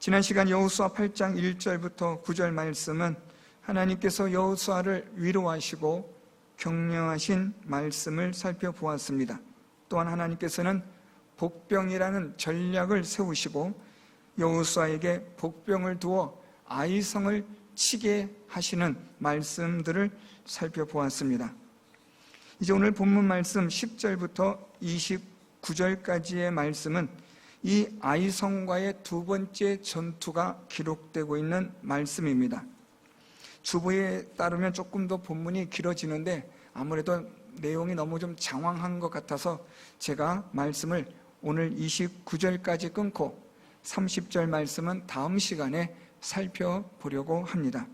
지난 시간 여호수아 8장 1절부터 9절 말씀은 하나님께서 여호수아를 위로하시고 격려하신 말씀을 살펴보았습니다. 또한 하나님께서는 복병이라는 전략을 세우시고 여호수아에게 복병을 두어 아이성을 치게 하시는 말씀들을 살펴보았습니다. 이제 오늘 본문 말씀 10절부터 29절까지의 말씀은 이 아이성과의 두 번째 전투가 기록되고 있는 말씀입니다. 주보에 따르면 조금 더 본문이 길어지는데 아무래도 내용이 너무 좀 장황한 것 같아서 제가 말씀을 오늘 29절까지 끊고 30절 말씀은 다음 시간에 살펴보려고 합니다.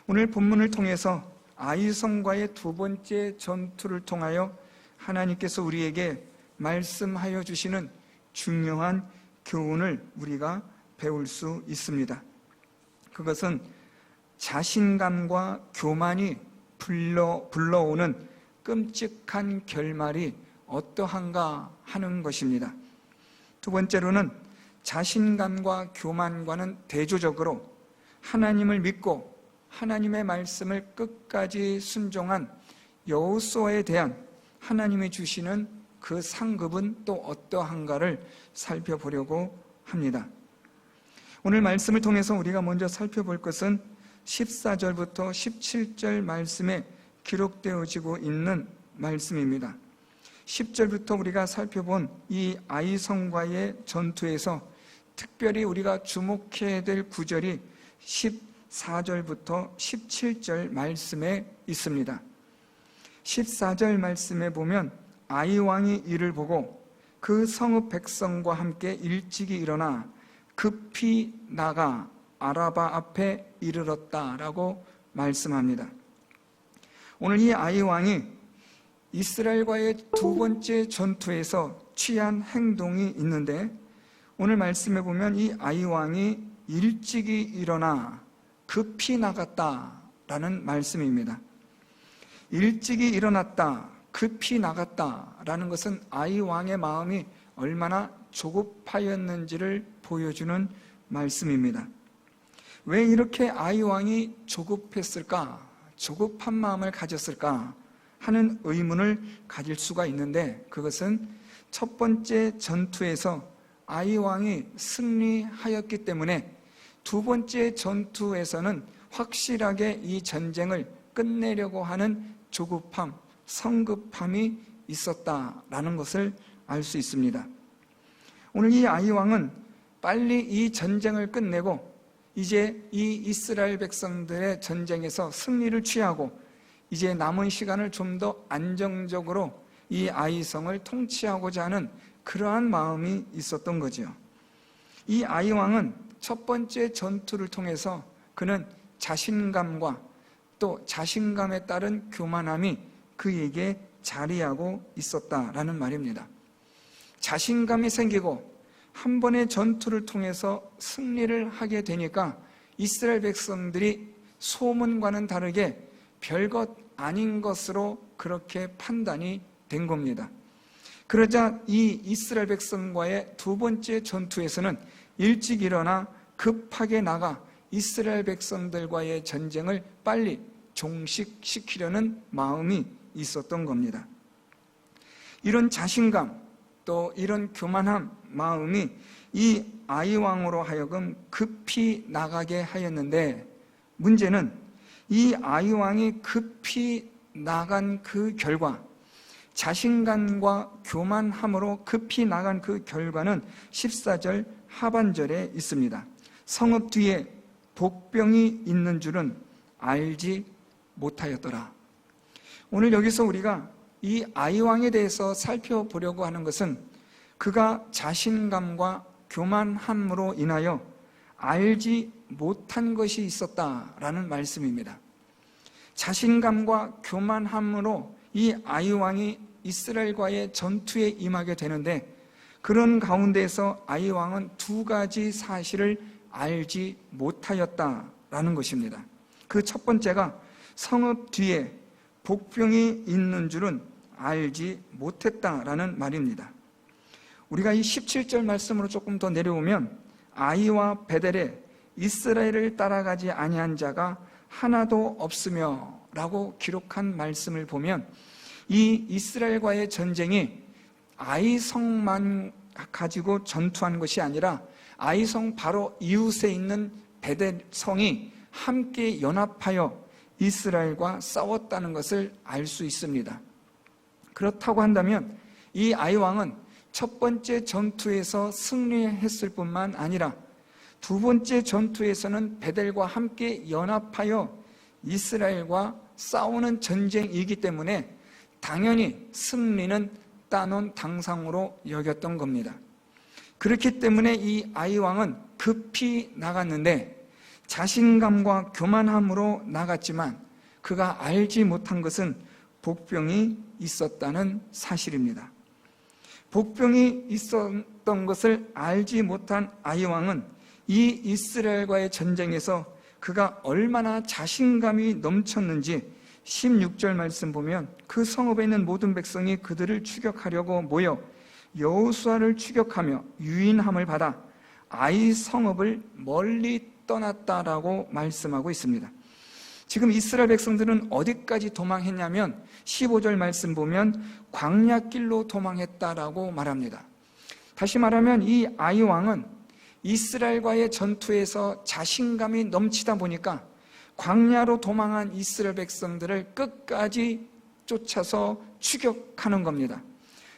오늘 본문을 통해서 아이성과의 두 번째 전투를 통하여 하나님께서 우리에게 말씀하여 주시는 중요한 교훈을 우리가 배울 수 있습니다. 그것은 자신감과 교만이 불러오는 끔찍한 결말이 어떠한가 하는 것입니다. 두 번째로는 자신감과 교만과는 대조적으로 하나님을 믿고 하나님의 말씀을 끝까지 순종한 여호수아에 대한 하나님이 주시는 그 상급은 또 어떠한가를 살펴보려고 합니다. 오늘 말씀을 통해서 우리가 먼저 살펴볼 것은 14절부터 17절 말씀에 기록되어지고 있는 말씀입니다. 10절부터 우리가 살펴본 이 아이성과의 전투에서 특별히 우리가 주목해야 될 구절이 14절부터 17절 말씀에 있습니다. 14절 말씀에 보면 아이왕이 이를 보고 그 성읍 백성과 함께 일찍이 일어나 급히 나가 아라바 앞에 이르렀다라고 말씀합니다. 오늘 이 아이왕이 이스라엘과의 두 번째 전투에서 취한 행동이 있는데 오늘 말씀에 보면 이 아이왕이 일찍이 일어나 급히 나갔다라는 말씀입니다. 일찍이 일어났다, 급히 나갔다라는 것은 아이왕의 마음이 얼마나 조급하였는지를 보여주는 말씀입니다. 왜 이렇게 아이왕이 조급했을까? 조급한 마음을 가졌을까? 하는 의문을 가질 수가 있는데 그것은 첫 번째 전투에서 아이왕이 승리하였기 때문에 두 번째 전투에서는 확실하게 이 전쟁을 끝내려고 하는 조급함, 성급함이 있었다라는 것을 알 수 있습니다. 오늘 이 아이왕은 빨리 이 전쟁을 끝내고 이제 이 이스라엘 백성들의 전쟁에서 승리를 취하고 이제 남은 시간을 좀 더 안정적으로 이 아이성을 통치하고자 하는 그러한 마음이 있었던 거죠. 이 아이왕은 첫 번째 전투를 통해서 그는 자신감과 또 자신감에 따른 교만함이 그에게 자리하고 있었다라는 말입니다. 자신감이 생기고 한 번의 전투를 통해서 승리를 하게 되니까 이스라엘 백성들이 소문과는 다르게 별것 아닌 것으로 그렇게 판단이 된 겁니다. 그러자 이 이스라엘 백성과의 두 번째 전투에서는 일찍 일어나 급하게 나가 이스라엘 백성들과의 전쟁을 빨리 종식시키려는 마음이 있었던 겁니다. 이런 자신감 또 이런 교만한 마음이 이 아이왕으로 하여금 급히 나가게 하였는데 문제는 이 아이왕이 급히 나간 그 결과 자신감과 교만함으로 급히 나간 그 결과는 14절 하반절에 있습니다. 성읍 뒤에 복병이 있는 줄은 알지 못하였더라. 오늘 여기서 우리가 이 아이왕에 대해서 살펴보려고 하는 것은 그가 자신감과 교만함으로 인하여 알지 못한 것이 있었다라는 말씀입니다. 자신감과 교만함으로 이 아이왕이 이스라엘과의 전투에 임하게 되는데 그런 가운데에서 아이왕은 두 가지 사실을 알지 못하였다라는 것입니다. 그 첫 번째가 성읍 뒤에 복병이 있는 줄은 알지 못했다라는 말입니다. 우리가 이 17절 말씀으로 조금 더 내려오면 아이와 베델에 이스라엘을 따라가지 아니한 자가 하나도 없으며 라고 기록한 말씀을 보면 이 이스라엘과의 전쟁이 아이성만 가지고 전투한 것이 아니라 아이성 바로 이웃에 있는 베델성이 함께 연합하여 이스라엘과 싸웠다는 것을 알 수 있습니다. 그렇다고 한다면 이 아이왕은 첫 번째 전투에서 승리했을 뿐만 아니라 두 번째 전투에서는 베델과 함께 연합하여 이스라엘과 싸우는 전쟁이기 때문에 당연히 승리는 따놓은 당상으로 여겼던 겁니다. 그렇기 때문에 이 아이왕은 급히 나갔는데 자신감과 교만함으로 나갔지만 그가 알지 못한 것은 복병이 있었다는 사실입니다. 복병이 있었던 것을 알지 못한 아이왕은 이 이스라엘과의 전쟁에서 그가 얼마나 자신감이 넘쳤는지 16절 말씀 보면 그 성읍에 있는 모든 백성이 그들을 추격하려고 모여 여호수아를 추격하며 유인함을 받아 아이 성읍을 멀리 떠났다라고 말씀하고 있습니다. 지금 이스라엘 백성들은 어디까지 도망했냐면 15절 말씀 보면 광야길로 도망했다라고 말합니다. 다시 말하면 이 아이 왕은 이스라엘과의 전투에서 자신감이 넘치다 보니까 광야로 도망한 이스라엘 백성들을 끝까지 쫓아서 추격하는 겁니다.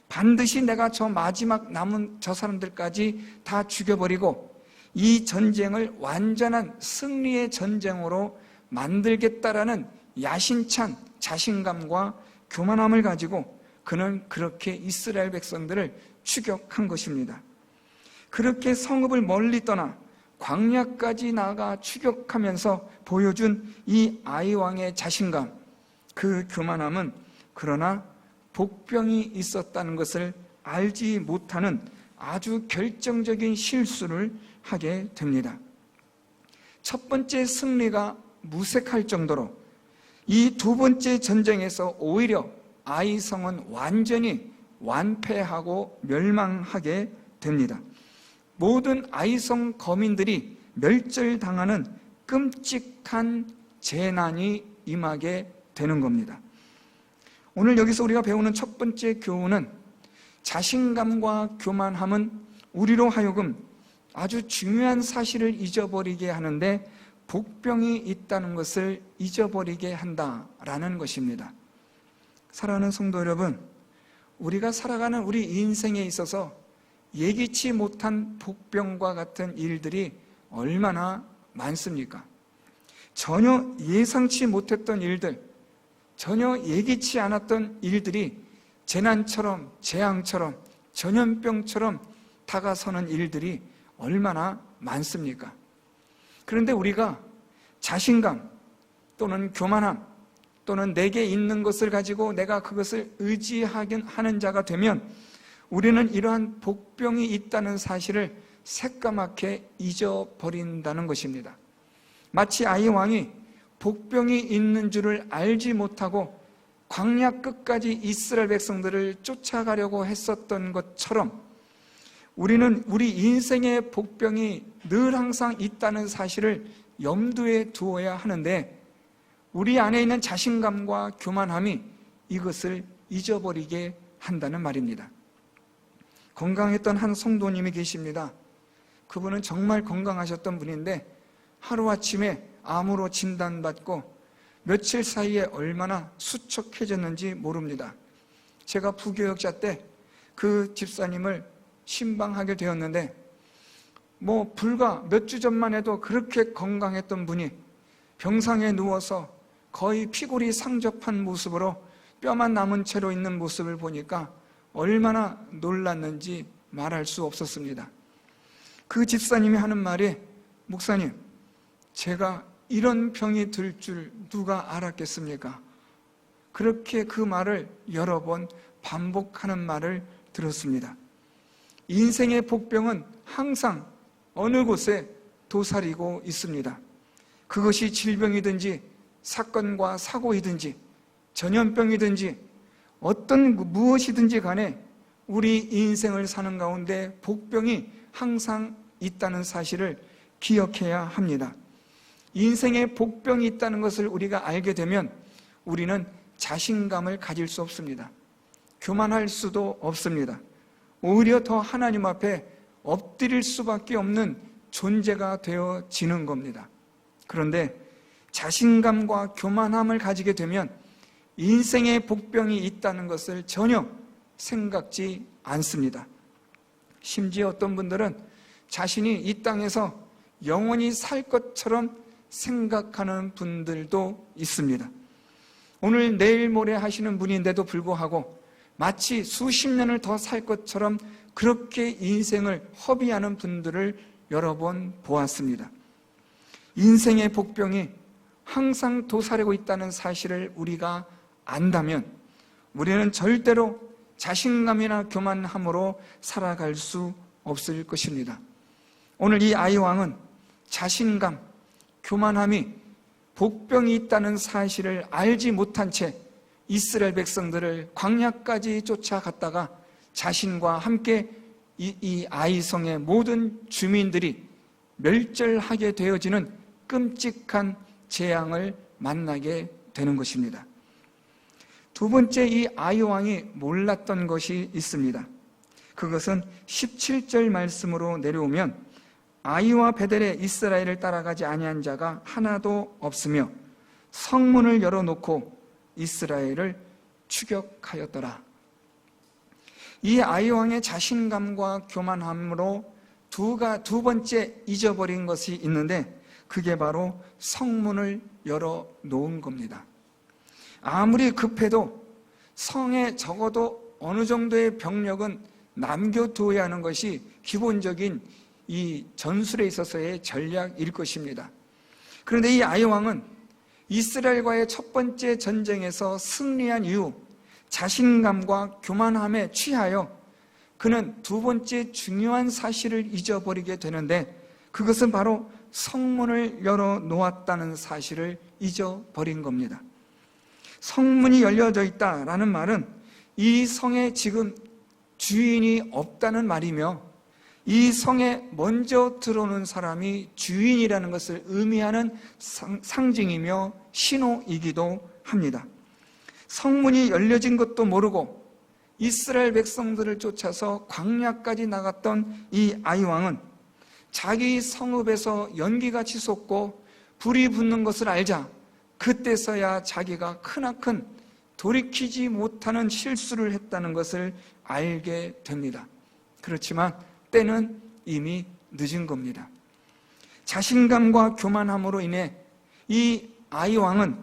반드시 내가 저 마지막 남은 저 사람들까지 다 죽여버리고 이 전쟁을 완전한 승리의 전쟁으로 만들겠다라는 야심찬 자신감과 교만함을 가지고 그는 그렇게 이스라엘 백성들을 추격한 것입니다. 그렇게 성읍을 멀리 떠나 광야까지 나가 추격하면서 보여준 이 아이왕의 자신감, 그 교만함은 그러나 복병이 있었다는 것을 알지 못하는 아주 결정적인 실수를 하게 됩니다. 첫 번째 승리가 무색할 정도로 이 두 번째 전쟁에서 오히려 아이성은 완전히 완패하고 멸망하게 됩니다. 모든 아이성 거민들이 멸절당하는 끔찍한 재난이 임하게 되는 겁니다. 오늘 여기서 우리가 배우는 첫 번째 교훈은 자신감과 교만함은 우리로 하여금 아주 중요한 사실을 잊어버리게 하는데 복병이 있다는 것을 잊어버리게 한다라는 것입니다. 사랑하는 성도 여러분, 우리가 살아가는 우리 인생에 있어서 예기치 못한 복병과 같은 일들이 얼마나 많습니까? 전혀 예상치 못했던 일들, 전혀 예기치 않았던 일들이 재난처럼, 재앙처럼, 전염병처럼 다가서는 일들이 얼마나 많습니까? 그런데 우리가 자신감 또는 교만함 또는 내게 있는 것을 가지고 내가 그것을 의지하는 자가 되면 우리는 이러한 복병이 있다는 사실을 새까맣게 잊어버린다는 것입니다. 마치 아이 왕이 복병이 있는 줄을 알지 못하고 광야 끝까지 이스라엘 백성들을 쫓아가려고 했었던 것처럼 우리는 우리 인생의 복병이 늘 항상 있다는 사실을 염두에 두어야 하는데 우리 안에 있는 자신감과 교만함이 이것을 잊어버리게 한다는 말입니다. 건강했던 한 성도님이 계십니다. 그분은 정말 건강하셨던 분인데 하루아침에 암으로 진단받고 며칠 사이에 얼마나 수척해졌는지 모릅니다. 제가 부교역자 때 그 집사님을 신방하게 되었는데 불과 몇 주 전만 해도 그렇게 건강했던 분이 병상에 누워서 거의 피골이 상접한 모습으로 뼈만 남은 채로 있는 모습을 보니까 얼마나 놀랐는지 말할 수 없었습니다. 그 집사님이 하는 말이 목사님, 제가 이런 병이 들 줄 누가 알았겠습니까? 그렇게 그 말을 여러 번 반복하는 말을 들었습니다. 인생의 복병은 항상 어느 곳에 도사리고 있습니다. 그것이 질병이든지 사건과 사고이든지 전염병이든지 어떤 무엇이든지 간에 우리 인생을 사는 가운데 복병이 항상 있다는 사실을 기억해야 합니다. 인생에 복병이 있다는 것을 우리가 알게 되면 우리는 자신감을 가질 수 없습니다. 교만할 수도 없습니다. 오히려 더 하나님 앞에 엎드릴 수밖에 없는 존재가 되어지는 겁니다. 그런데 자신감과 교만함을 가지게 되면 인생의 복병이 있다는 것을 전혀 생각지 않습니다. 심지어 어떤 분들은 자신이 이 땅에서 영원히 살 것처럼 생각하는 분들도 있습니다. 오늘 내일 모레 하시는 분인데도 불구하고 마치 수십 년을 더 살 것처럼 그렇게 인생을 허비하는 분들을 여러 번 보았습니다. 인생의 복병이 항상 도사리고 있다는 사실을 우리가 안다면 우리는 절대로 자신감이나 교만함으로 살아갈 수 없을 것입니다. 오늘 이 아이왕은 자신감, 교만함이 복병이 있다는 사실을 알지 못한 채 이스라엘 백성들을 광야까지 쫓아갔다가 자신과 함께 이 아이성의 모든 주민들이 멸절하게 되어지는 끔찍한 재앙을 만나게 되는 것입니다. 두 번째, 이 아이왕이 몰랐던 것이 있습니다. 그것은 17절 말씀으로 내려오면 아이와 베델에 이스라엘을 따라가지 아니한 자가 하나도 없으며 성문을 열어놓고 이스라엘을 추격하였더라. 이 아이왕의 자신감과 교만함으로 두 번째 잊어버린 것이 있는데 그게 바로 성문을 열어놓은 겁니다. 아무리 급해도 성에 적어도 어느 정도의 병력은 남겨두어야 하는 것이 기본적인 이 전술에 있어서의 전략일 것입니다. 그런데 이 아이왕은 이스라엘과의 첫 번째 전쟁에서 승리한 이후 자신감과 교만함에 취하여 그는 두 번째 중요한 사실을 잊어버리게 되는데 그것은 바로 성문을 열어놓았다는 사실을 잊어버린 겁니다. 성문이 열려져 있다라는 말은 이 성에 지금 주인이 없다는 말이며 이 성에 먼저 들어오는 사람이 주인이라는 것을 의미하는 상징이며 신호이기도 합니다. 성문이 열려진 것도 모르고 이스라엘 백성들을 쫓아서 광야까지 나갔던 이 아이왕은 자기 성읍에서 연기가 치솟고 불이 붙는 것을 알자 그때서야 자기가 크나큰 돌이키지 못하는 실수를 했다는 것을 알게 됩니다. 그렇지만 때는 이미 늦은 겁니다. 자신감과 교만함으로 인해 이 아이왕은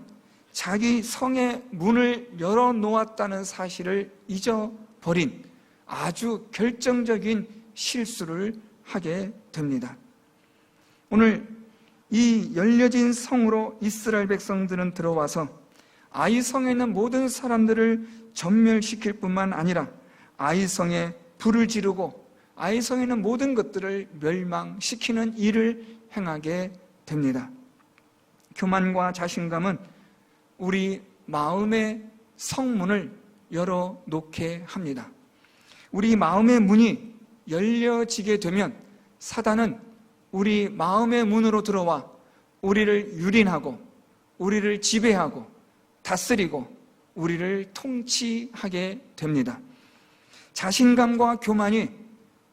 자기 성의 문을 열어놓았다는 사실을 잊어버린 아주 결정적인 실수를 하게 됩니다. 오늘 이 열려진 성으로 이스라엘 백성들은 들어와서 아이성에 있는 모든 사람들을 전멸시킬 뿐만 아니라 아이성에 불을 지르고 아이성에 있는 모든 것들을 멸망시키는 일을 행하게 됩니다. 교만과 자신감은 우리 마음의 성문을 열어놓게 합니다. 우리 마음의 문이 열려지게 되면 사단은 우리 마음의 문으로 들어와 우리를 유린하고 우리를 지배하고 다스리고 우리를 통치하게 됩니다. 자신감과 교만이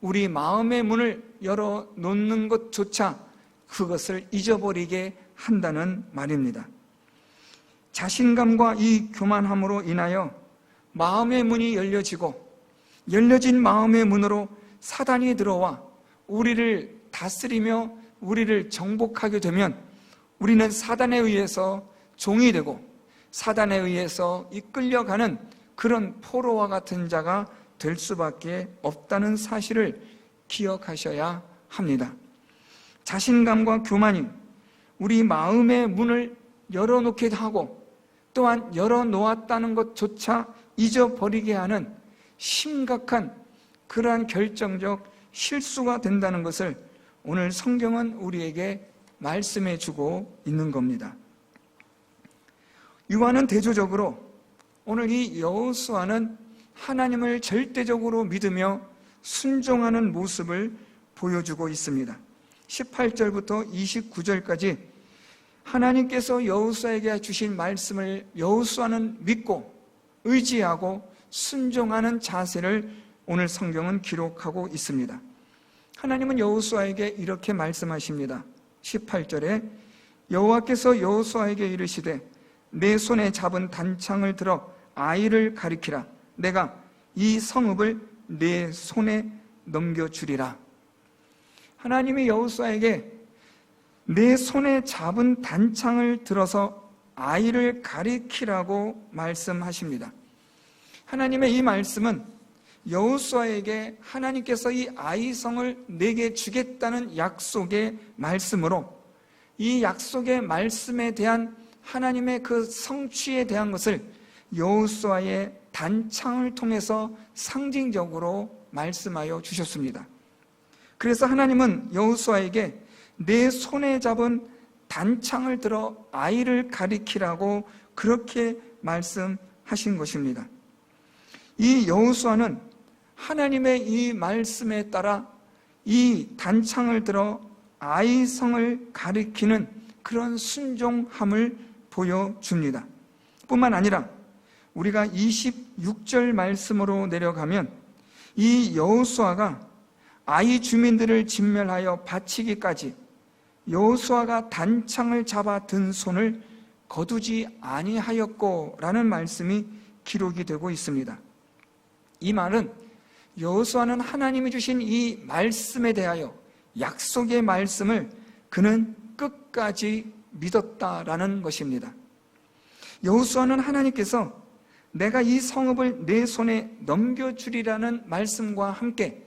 우리 마음의 문을 열어놓는 것조차 그것을 잊어버리게 한다는 말입니다. 자신감과 이 교만함으로 인하여 마음의 문이 열려지고 열려진 마음의 문으로 사단이 들어와 우리를 다스리며 우리를 정복하게 되면 우리는 사단에 의해서 종이 되고 사단에 의해서 이끌려가는 그런 포로와 같은 자가 될 수밖에 없다는 사실을 기억하셔야 합니다. 자신감과 교만이 우리 마음의 문을 열어놓게 하고 또한 열어놓았다는 것조차 잊어버리게 하는 심각한 그러한 결정적 실수가 된다는 것을 오늘 성경은 우리에게 말씀해 주고 있는 겁니다. 유아는 대조적으로 오늘 이 여호수아는 하나님을 절대적으로 믿으며 순종하는 모습을 보여주고 있습니다. 18절부터 29절까지 하나님께서 여호수아에게 주신 말씀을 여호수아는 믿고 의지하고 순종하는 자세를 오늘 성경은 기록하고 있습니다. 하나님은 여호수아에게 이렇게 말씀하십니다. 18절에 여호와께서 여호수아에게 이르시되 내 손에 잡은 단창을 들어 아이를 가리키라. 내가 이 성읍을 내 손에 넘겨주리라. 하나님이 여호수아에게 내 손에 잡은 단창을 들어서 아이를 가리키라고 말씀하십니다. 하나님의 이 말씀은 여호수아에게 하나님께서 이 아이성을 내게 주겠다는 약속의 말씀으로, 이 약속의 말씀에 대한 하나님의 그 성취에 대한 것을 여호수아의 단창을 통해서 상징적으로 말씀하여 주셨습니다. 그래서 하나님은 여호수아에게 내 손에 잡은 단창을 들어 아이를 가리키라고 그렇게 말씀하신 것입니다. 이 여호수아는 하나님의 이 말씀에 따라 이 단창을 들어 아이성을 가리키는 그런 순종함을 보여줍니다. 뿐만 아니라 우리가 26절 말씀으로 내려가면 이 여호수아가 아이 주민들을 진멸하여 바치기까지 여호수아가 단창을 잡아 든 손을 거두지 아니하였고 라는 말씀이 기록이 되고 있습니다. 이 말은 여호수아는 하나님이 주신 이 말씀에 대하여, 약속의 말씀을 그는 끝까지 믿었다라는 것입니다. 여호수아는 하나님께서 내가 이 성읍을 내 손에 넘겨주리라는 말씀과 함께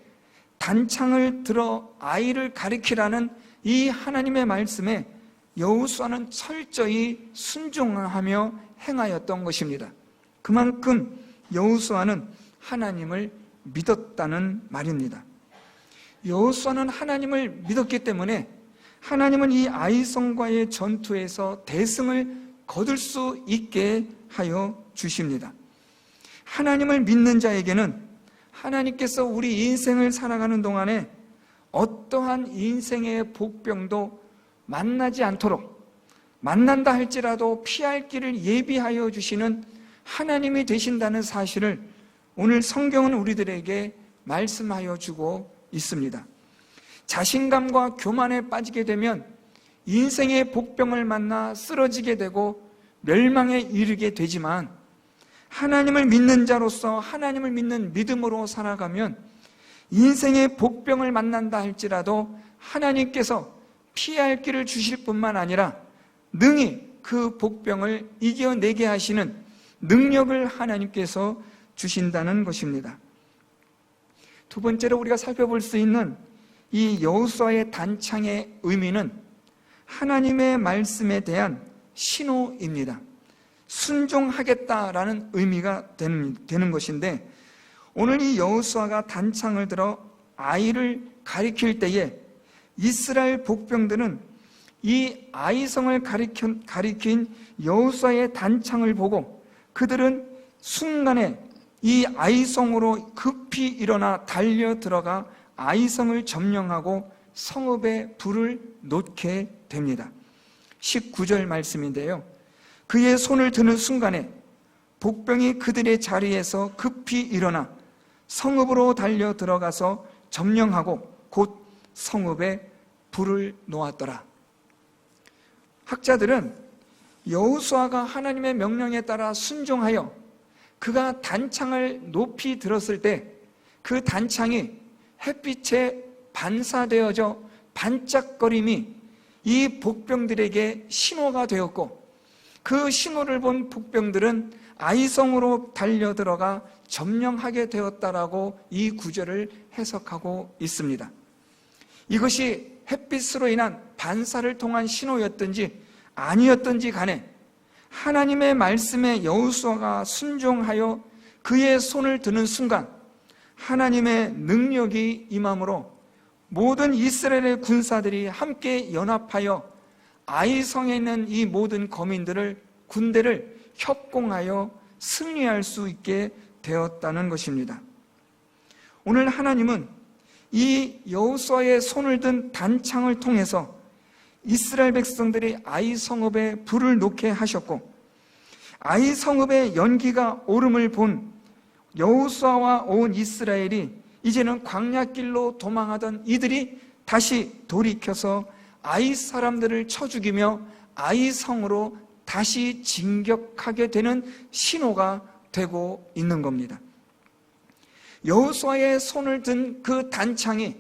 단창을 들어 아이를 가리키라는 이 하나님의 말씀에 여호수아는 철저히 순종하며 행하였던 것입니다. 그만큼 여호수아는 하나님을 믿었다는 말입니다. 여호수아는 하나님을 믿었기 때문에 하나님은 이 아이성과의 전투에서 대승을 거둘 수 있게 하여 주십니다. 하나님을 믿는 자에게는 하나님께서 우리 인생을 살아가는 동안에 어떠한 인생의 복병도 만나지 않도록, 만난다 할지라도 피할 길을 예비하여 주시는 하나님이 되신다는 사실을 오늘 성경은 우리들에게 말씀하여 주고 있습니다. 자신감과 교만에 빠지게 되면 인생의 복병을 만나 쓰러지게 되고 멸망에 이르게 되지만, 하나님을 믿는 자로서 하나님을 믿는 믿음으로 살아가면 인생의 복병을 만난다 할지라도 하나님께서 피할 길을 주실 뿐만 아니라 능히 그 복병을 이겨내게 하시는 능력을 하나님께서 주신다는 것입니다. 두 번째로 우리가 살펴볼 수 있는 이 여호수아의 단창의 의미는 하나님의 말씀에 대한 신호입니다. 순종하겠다라는 의미가 되는 것인데, 오늘 이 여호수아가 단창을 들어 아이를 가리킬 때에 이스라엘 복병들은 이 아이성을 가리킨 여호수아의 단창을 보고 그들은 순간에 이 아이성으로 급히 일어나 달려 들어가 아이성을 점령하고 성읍에 불을 놓게 됩니다. 19절 말씀인데요, 그의 손을 드는 순간에 복병이 그들의 자리에서 급히 일어나 성읍으로 달려 들어가서 점령하고 곧 성읍에 불을 놓았더라. 학자들은 여호수아가 하나님의 명령에 따라 순종하여 그가 단창을 높이 들었을 때 그 단창이 햇빛에 반사되어져 반짝거림이 이 복병들에게 신호가 되었고, 그 신호를 본 복병들은 아이성으로 달려들어가 점령하게 되었다라고 이 구절을 해석하고 있습니다. 이것이 햇빛으로 인한 반사를 통한 신호였든지 아니었든지 간에 하나님의 말씀에 여호수아가 순종하여 그의 손을 드는 순간 하나님의 능력이 임함으로 모든 이스라엘의 군사들이 함께 연합하여 아이성에 있는 이 모든 거민들을, 군대를 협공하여 승리할 수 있게 되었다는 것입니다. 오늘 하나님은 이 여호수아의 손을 든 단창을 통해서 이스라엘 백성들이 아이 성읍에 불을 놓게 하셨고, 아이 성읍의 연기가 오름을 본 여호수아와 온 이스라엘이 이제는 광야길로 도망하던 이들이 다시 돌이켜서 아이 사람들을 쳐 죽이며 아이 성으로 다시 진격하게 되는 신호가 되고 있는 겁니다. 여호수아의 손을 든 그 단창이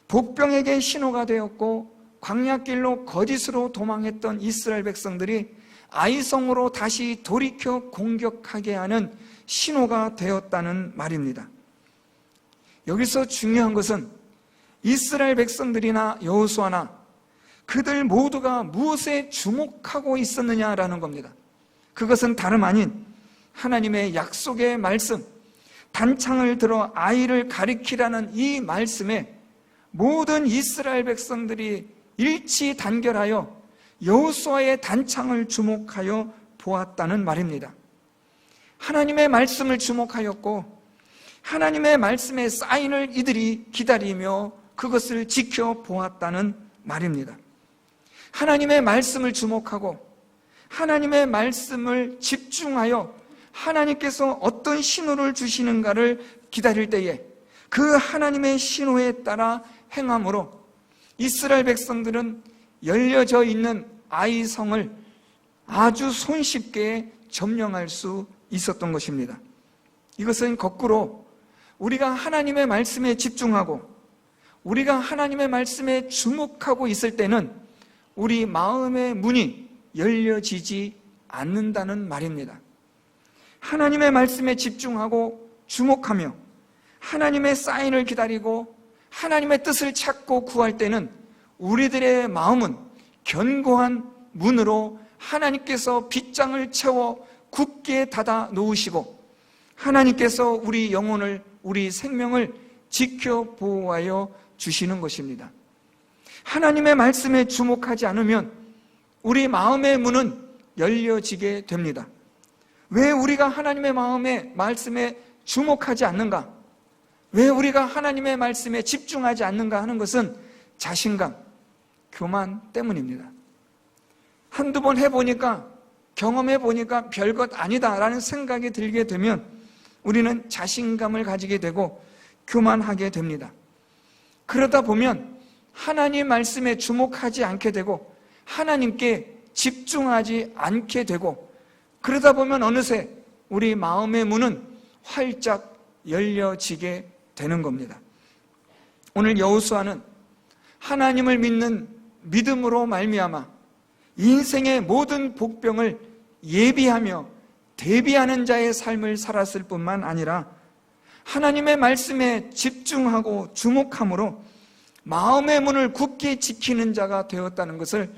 복병에게 신호가 되었고, 광야길로 거짓으로 도망했던 이스라엘 백성들이 아이성으로 다시 돌이켜 공격하게 하는 신호가 되었다는 말입니다. 여기서 중요한 것은 이스라엘 백성들이나 여호수아나 그들 모두가 무엇에 주목하고 있었느냐라는 겁니다. 그것은 다름 아닌 하나님의 약속의 말씀, 단창을 들어 아이를 가리키라는 이 말씀에 모든 이스라엘 백성들이 일치 단결하여 여호수아의 단창을 주목하여 보았다는 말입니다. 하나님의 말씀을 주목하였고, 하나님의 말씀의 사인을 이들이 기다리며 그것을 지켜보았다는 말입니다. 하나님의 말씀을 주목하고 하나님의 말씀을 집중하여 하나님께서 어떤 신호를 주시는가를 기다릴 때에 그 하나님의 신호에 따라 행함으로 이스라엘 백성들은 열려져 있는 아이성을 아주 손쉽게 점령할 수 있었던 것입니다. 이것은 거꾸로 우리가 하나님의 말씀에 집중하고 우리가 하나님의 말씀에 주목하고 있을 때는 우리 마음의 문이 열려지지 않는다는 말입니다. 하나님의 말씀에 집중하고 주목하며 하나님의 사인을 기다리고 하나님의 뜻을 찾고 구할 때는 우리들의 마음은 견고한 문으로 하나님께서 빗장을 채워 굳게 닫아 놓으시고 하나님께서 우리 영혼을, 우리 생명을 지켜 보호하여 주시는 것입니다. 하나님의 말씀에 주목하지 않으면 우리 마음의 문은 열려지게 됩니다. 왜 우리가 하나님의 마음의 말씀에 주목하지 않는가? 왜 우리가 하나님의 말씀에 집중하지 않는가 하는 것은 자신감, 교만 때문입니다. 한두 번 해보니까, 경험해보니까 별것 아니다라는 생각이 들게 되면 우리는 자신감을 가지게 되고 교만하게 됩니다. 그러다 보면 하나님 말씀에 주목하지 않게 되고 하나님께 집중하지 않게 되고, 그러다 보면 어느새 우리 마음의 문은 활짝 열려지게 되는 겁니다. 오늘 여호수아는 하나님을 믿는 믿음으로 말미암아 인생의 모든 복병을 예비하며 대비하는 자의 삶을 살았을 뿐만 아니라 하나님의 말씀에 집중하고 주목함으로 마음의 문을 굳게 지키는 자가 되었다는 것을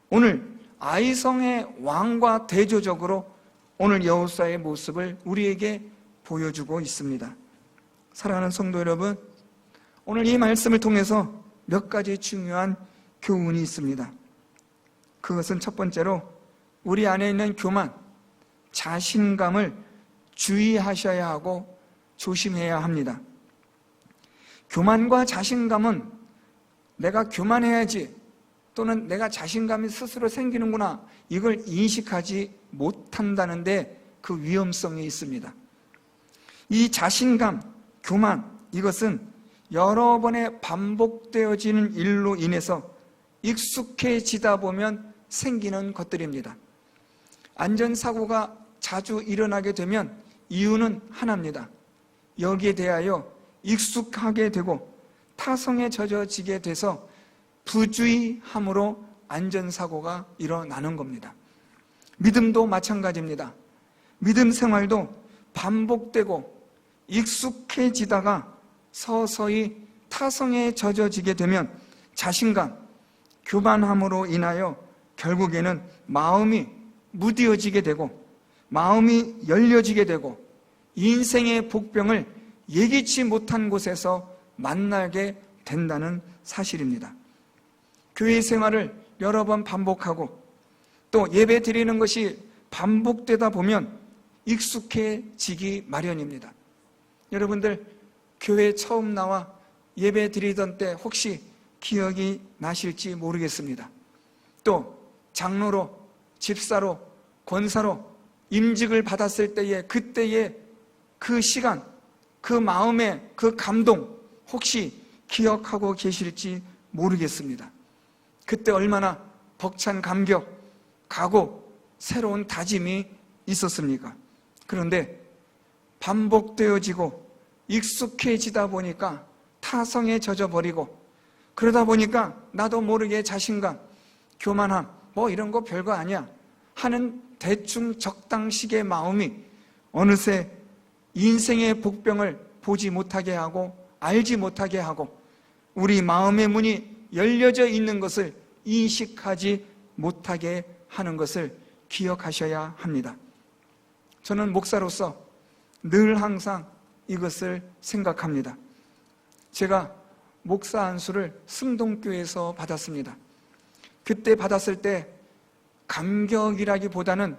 오늘 아이성의 왕과 대조적으로 오늘 여호수아의 모습을 우리에게 보여주고 있습니다. 사랑하는 성도 여러분, 오늘 이 말씀을 통해서 몇 가지 중요한 교훈이 있습니다. 그것은 첫 번째로 우리 안에 있는 교만, 자신감을 주의하셔야 하고 조심해야 합니다. 교만과 자신감은 내가 교만해야지 또는 내가 자신감이 스스로 생기는구나, 이걸 인식하지 못한다는데 그 위험성이 있습니다. 이 자신감, 교만, 이것은 여러 번의 반복되어지는 일로 인해서 익숙해지다 보면 생기는 것들입니다. 안전사고가 자주 일어나게 되면 이유는 하나입니다. 여기에 대하여 익숙하게 되고 타성에 젖어지게 돼서 부주의함으로 안전사고가 일어나는 겁니다. 믿음도 마찬가지입니다. 믿음 생활도 반복되고 익숙해지다가 서서히 타성에 젖어지게 되면 자신감, 교만함으로 인하여 결국에는 마음이 무뎌지게 되고 마음이 열려지게 되고 인생의 복병을 예기치 못한 곳에서 만나게 된다는 사실입니다. 교회 생활을 여러 번 반복하고 또 예배 드리는 것이 반복되다 보면 익숙해지기 마련입니다. 여러분들 교회 처음 나와 예배 드리던 때 혹시 기억이 나실지 모르겠습니다. 또 장로로, 집사로, 권사로 임직을 받았을 때의 그때의 그 시간, 그 마음의 그 감동 혹시 기억하고 계실지 모르겠습니다. 그때 얼마나 벅찬 감격, 각오, 새로운 다짐이 있었습니까? 그런데 반복되어지고 익숙해지다 보니까 타성에 젖어버리고, 그러다 보니까 나도 모르게 자신감, 교만함, 뭐 이런 거 별거 아니야 하는 대충 적당식의 마음이 어느새 인생의 복병을 보지 못하게 하고 알지 못하게 하고 우리 마음의 문이 열려져 있는 것을 인식하지 못하게 하는 것을 기억하셔야 합니다. 저는 목사로서 늘 항상 이것을 생각합니다. 제가 목사 안수를 승동교회에서 받았습니다. 그때 받았을 때 감격이라기보다는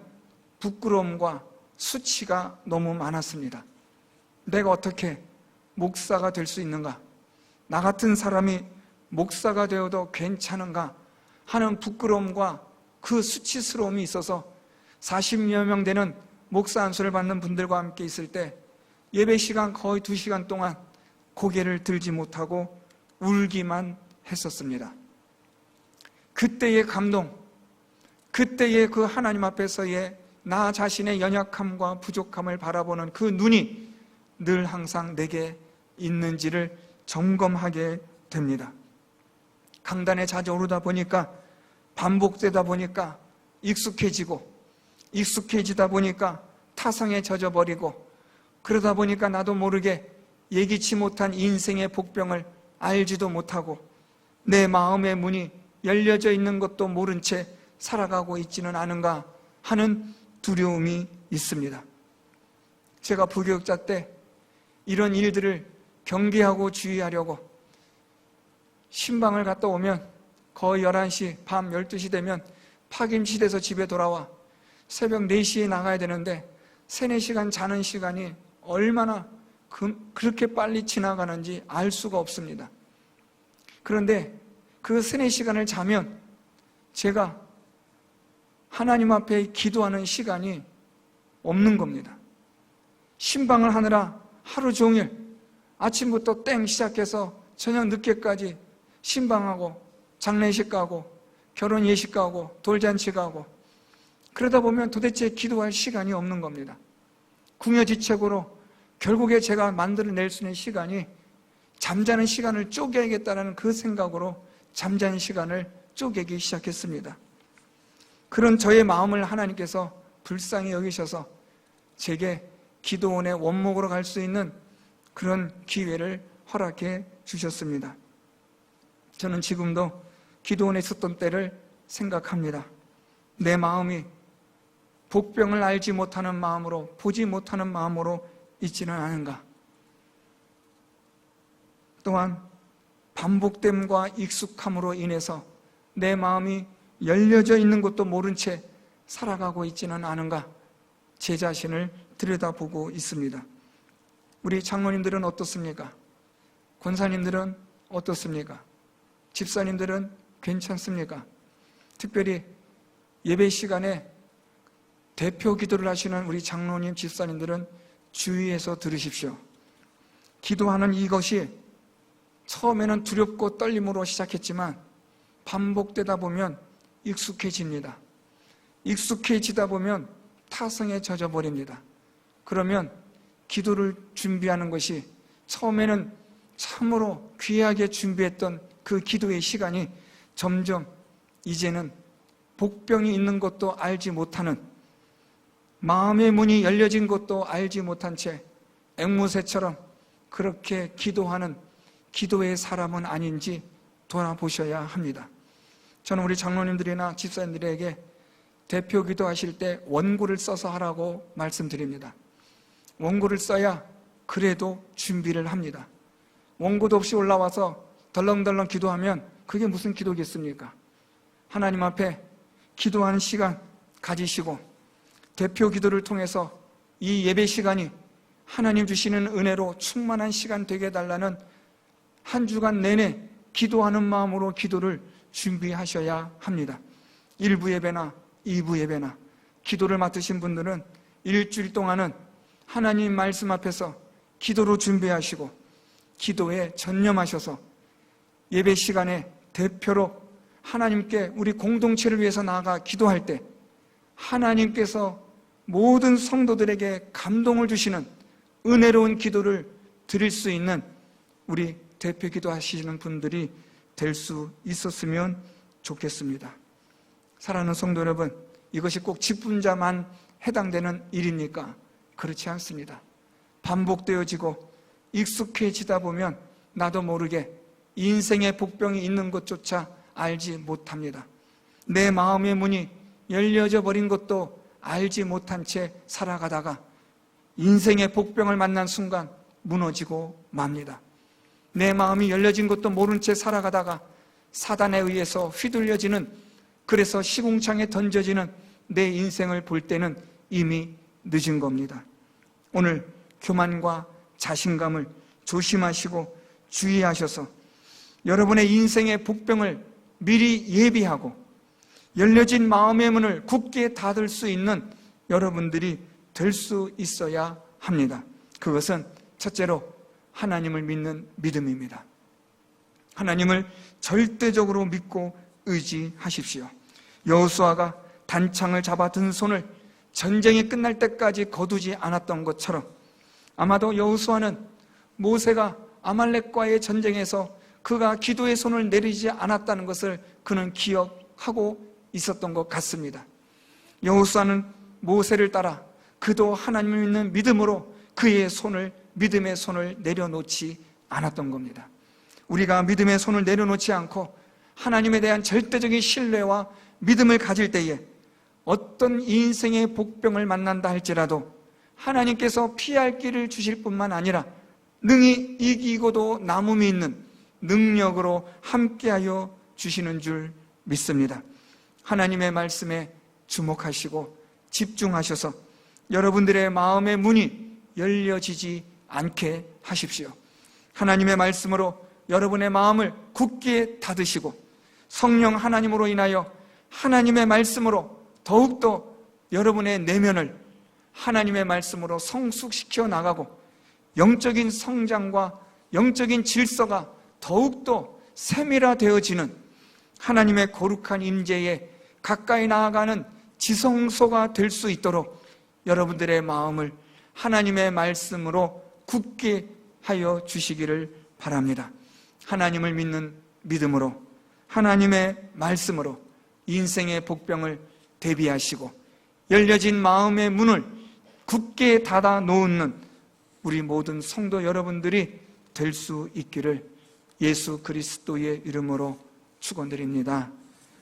부끄러움과 수치가 너무 많았습니다. 내가 어떻게 목사가 될 수 있는가? 나 같은 사람이 목사가 되어도 괜찮은가? 하는 부끄러움과 그 수치스러움이 있어서 40여 명 되는 목사 안수를 받는 분들과 함께 있을 때 예배 시간 거의 2시간 동안 고개를 들지 못하고 울기만 했었습니다. 그때의 감동, 그때의 그 하나님 앞에서의 나 자신의 연약함과 부족함을 바라보는 그 눈이 늘 항상 내게 있는지를 점검하게 됩니다. 강단에 자주 오르다 보니까, 반복되다 보니까 익숙해지다 보니까 타성에 젖어버리고, 그러다 보니까 나도 모르게 예기치 못한 인생의 복병을 알지도 못하고 내 마음의 문이 열려져 있는 것도 모른 채 살아가고 있지는 않은가 하는 두려움이 있습니다. 제가 부교육자 때 이런 일들을 경계하고 주의하려고 신방을 갔다 오면 거의 11시, 밤 12시 되면 파김치돼서 집에 돌아와 새벽 4시에 나가야 되는데 3, 4시간 자는 시간이 얼마나 그렇게 빨리 지나가는지 알 수가 없습니다. 그런데 그 3, 4시간을 자면 제가 하나님 앞에 기도하는 시간이 없는 겁니다. 신방을 하느라 하루 종일 아침부터 땡 시작해서 저녁 늦게까지 신방하고 장례식 가고 결혼 예식 가고 돌잔치 가고, 그러다 보면 도대체 기도할 시간이 없는 겁니다. 궁여지책으로 결국에 제가 만들어낼 수 있는 시간이 잠자는 시간을 쪼개야겠다는 그 생각으로 잠자는 시간을 쪼개기 시작했습니다. 그런 저의 마음을 하나님께서 불쌍히 여기셔서 제게 기도원의 원목으로 갈 수 있는 그런 기회를 허락해 주셨습니다. 저는 지금도 기도원에 있었던 때를 생각합니다. 내 마음이 복병을 알지 못하는 마음으로, 보지 못하는 마음으로 있지는 않은가? 또한 반복됨과 익숙함으로 인해서 내 마음이 열려져 있는 것도 모른 채 살아가고 있지는 않은가? 제 자신을 들여다보고 있습니다. 우리 장로님들은 어떻습니까? 권사님들은 어떻습니까? 집사님들은 괜찮습니까? 특별히 예배 시간에 대표 기도를 하시는 우리 장로님, 집사님들은 주의해서 들으십시오. 기도하는 이것이 처음에는 두렵고 떨림으로 시작했지만 반복되다 보면 익숙해집니다. 익숙해지다 보면 타성에 젖어버립니다. 그러면 기도를 준비하는 것이 처음에는 참으로 귀하게 준비했던 그 기도의 시간이 점점 이제는 복병이 있는 것도 알지 못하는, 마음의 문이 열려진 것도 알지 못한 채 앵무새처럼 그렇게 기도하는 기도의 사람은 아닌지 돌아보셔야 합니다. 저는 우리 장로님들이나 집사님들에게 대표 기도하실 때 원고를 써서 하라고 말씀드립니다. 원고를 써야 그래도 준비를 합니다. 원고도 없이 올라와서 덜렁덜렁 기도하면 그게 무슨 기도겠습니까? 하나님 앞에 기도하는 시간 가지시고 대표 기도를 통해서 이 예배 시간이 하나님 주시는 은혜로 충만한 시간 되게 해달라는 한 주간 내내 기도하는 마음으로 기도를 준비하셔야 합니다. 1부 예배나 2부 예배나 기도를 맡으신 분들은 일주일 동안은 하나님 말씀 앞에서 기도로 준비하시고 기도에 전념하셔서 예배 시간에 대표로 하나님께 우리 공동체를 위해서 나아가 기도할 때 하나님께서 모든 성도들에게 감동을 주시는 은혜로운 기도를 드릴 수 있는 우리 대표 기도하시는 분들이 될 수 있었으면 좋겠습니다. 사랑하는 성도 여러분, 이것이 꼭 직분자만 해당되는 일입니까? 그렇지 않습니다. 반복되어지고 익숙해지다 보면 나도 모르게 인생의 복병이 있는 것조차 알지 못합니다. 내 마음의 문이 열려져 버린 것도 알지 못한 채 살아가다가 인생의 복병을 만난 순간 무너지고 맙니다. 내 마음이 열려진 것도 모른 채 살아가다가 사단에 의해서 휘둘려지는, 그래서 시궁창에 던져지는 내 인생을 볼 때는 이미 늦은 겁니다. 오늘 교만과 자신감을 조심하시고 주의하셔서 여러분의 인생의 복병을 미리 예비하고 열려진 마음의 문을 굳게 닫을 수 있는 여러분들이 될 수 있어야 합니다. 그것은 첫째로 하나님을 믿는 믿음입니다. 하나님을 절대적으로 믿고 의지하십시오. 여호수아가 단창을 잡아 든 손을 전쟁이 끝날 때까지 거두지 않았던 것처럼 아마도 여호수아는 모세가 아말렉과의 전쟁에서 그가 기도의 손을 내리지 않았다는 것을 그는 기억하고 있었던 것 같습니다. 여호수아는 모세를 따라 그도 하나님을 믿는 믿음으로 그의 손을, 믿음의 손을 내려놓지 않았던 겁니다. 우리가 믿음의 손을 내려놓지 않고 하나님에 대한 절대적인 신뢰와 믿음을 가질 때에 어떤 인생의 복병을 만난다 할지라도 하나님께서 피할 길을 주실 뿐만 아니라 능히 이기고도 남음이 있는 능력으로 함께하여 주시는 줄 믿습니다. 하나님의 말씀에 주목하시고 집중하셔서 여러분들의 마음의 문이 열려지지 않게 하십시오. 하나님의 말씀으로 여러분의 마음을 굳게 닫으시고 성령 하나님으로 인하여 하나님의 말씀으로 더욱더 여러분의 내면을 하나님의 말씀으로 성숙시켜 나가고 영적인 성장과 영적인 질서가 더욱더 세밀화되어지는 하나님의 거룩한 임재에 가까이 나아가는 지성소가 될 수 있도록 여러분들의 마음을 하나님의 말씀으로 굳게 하여 주시기를 바랍니다. 하나님을 믿는 믿음으로 하나님의 말씀으로 인생의 복병을 대비하시고 열려진 마음의 문을 굳게 닫아 놓는 우리 모든 성도 여러분들이 될 수 있기를 예수 그리스도의 이름으로 축원드립니다.